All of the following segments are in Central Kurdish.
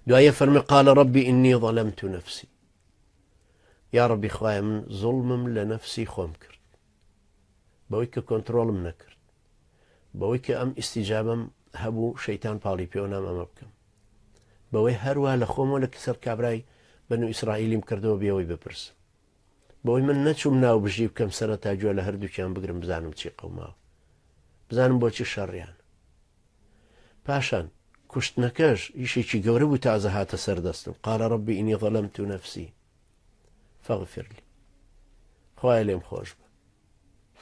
دوایە فەرمی قال ربي إني ظلمت نفسي يا ربي خوايا من ظلمم لە نفسی خۆم کرد بەوەی کە کۆنتڕۆڵم نەکرد بەوەی کە ئەم ئیستیجابەم هەبوو شەیتان پاڵی پێوە نام ئەمە بکەم بەوەی هەروە لە خۆمەوە لە کەسەر کابرای بەنو ئیسرائیلیم کردەوە بێەوەی بپرسم بەوەی من نەچوم ناو بژی بکەم سەرەتا گوێ لە هەردووکیان بگرم بزانم چی قەوماوە بزانم بۆچی شەڕیان پاشان کوشتنەکەش ئیشێکی گەورە بوو تازە هاتە سەردەستم قال ربي إني ظلمت نفسي فاغفر لي خوایا لێم خۆش بە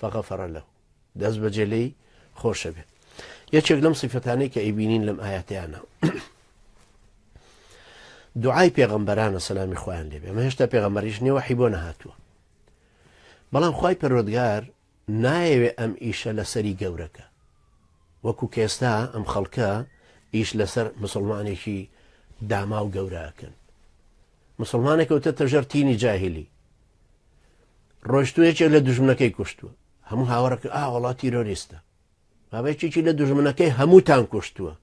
فغفر له دەست بەجێ لێی خۆشە بێ یەکێک لەم صیفەتانەی کە ئەیبینین لەم ئاەتیانە دوعای پێغەمبەرانە سەلامی خۆیان لێبێ ئەمە هێشتا پێغەمبەریش نییە وحی بۆ نەهاتووە بەڵام خوای پەروەردگار نایەوێ ئەم ئیشە لەسەری گەورەکە وەکو کێستا ئەم خەڵکە ئیش لەسەر مسلمانێکی داما و گەورەکەن مسلمانێک کەوتە تەژەر تینی جاهیلی ڕۆیشتوویەکێک لە دوژمنەکەی کوشتووە هەموو هاوڕەکە وڵات تیرۆریستە بابێکێکی لە دوژمنەکەی هەمووتان کوشتووە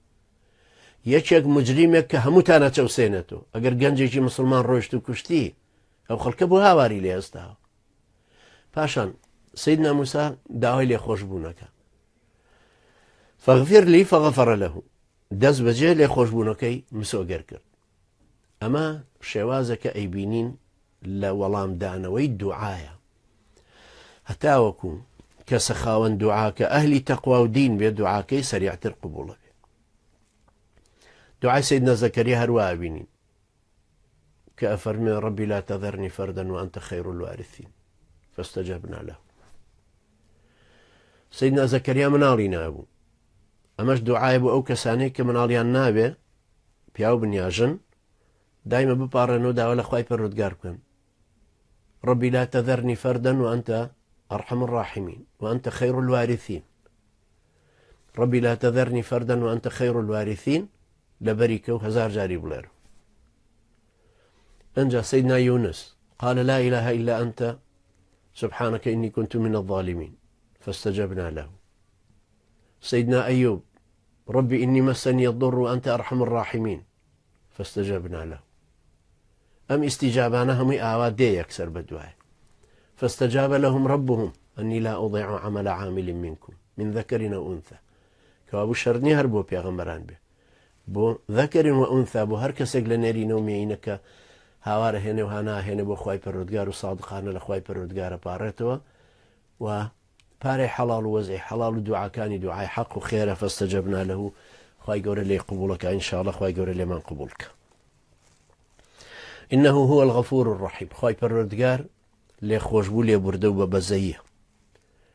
یەکێک مجریمێک کە هەمووتان ئەچەوسێنێتەوە ئەگەر گەنجێکی مسلمان ڕۆیشت و کوشتی ئەو خەڵکە بۆ هاواری لێ ئێستاوە پاشان سەیدنا موسا داوای لێخۆشبوونەکە فاغفر لي فغفر له دەست بەجێ لێخۆشبوونەکەی مسۆگەر کرد ئەمە شێوازە کە ئەیبینین لە وەڵامدانەوەی دوعایە هەتاوەکو کەسە خاوەن دوعاکە ئەهلی تەقوا و دین بێ دوعاکەی سەریعتر قبوڵە بێ دعای سيدنا زكريا هروا بينين كأفرمي ربي لا تذرني فردا وأنت خير الوارثين فاستجبنا له سيدنا زكريا منالينا أبو أمش دعاء أبو أو كساني كمناليان نابي بياو بنياجن دايما ببارنو دا ولا خواي بالردقار كن ربي لا تذرني فردا وأنت أرحم الراحمين وأنت خير الوارثين ربي لا تذرني فردا وأنت خير الوارثين لبريكه هزار جاري بلير أنجى سيدنا يونس قال لا إله إلا أنت سبحانك إني كنت من الظالمين فاستجبنا له سيدنا أيوب ربي إني مسني الضر وأنت أرحم الراحمين فاستجبنا له أم استجابانهم آوادي يكسر بدواه فاستجاب لهم ربهم أني لا أضيع عمل عامل منكم من ذكر أو أنثى كوابو شرني هربو بيغمران به بو ذكر وأنثى بو هر کەسێک لە نێری نەومێینەکە هاوارە هێنێ و هانا هێنێ بۆ خوای پەروەردگار و سادقانە لە خوای پەروەردگارە پاڕێتەوە و پارەی حەڵاڵ و وەزعی حەڵاڵ و دوعاکانی دوعای حەق و خێرە فاستەجەبنا لەهو خوای گەورە لێی قبوڵەکە ئینشاءڵڵا خوای گەورە لێمان قبوڵکە إنه هو الغفور الرحيم خوای پەروەردگار لێ خۆشبوو لێ بوردە و بە بەزەییە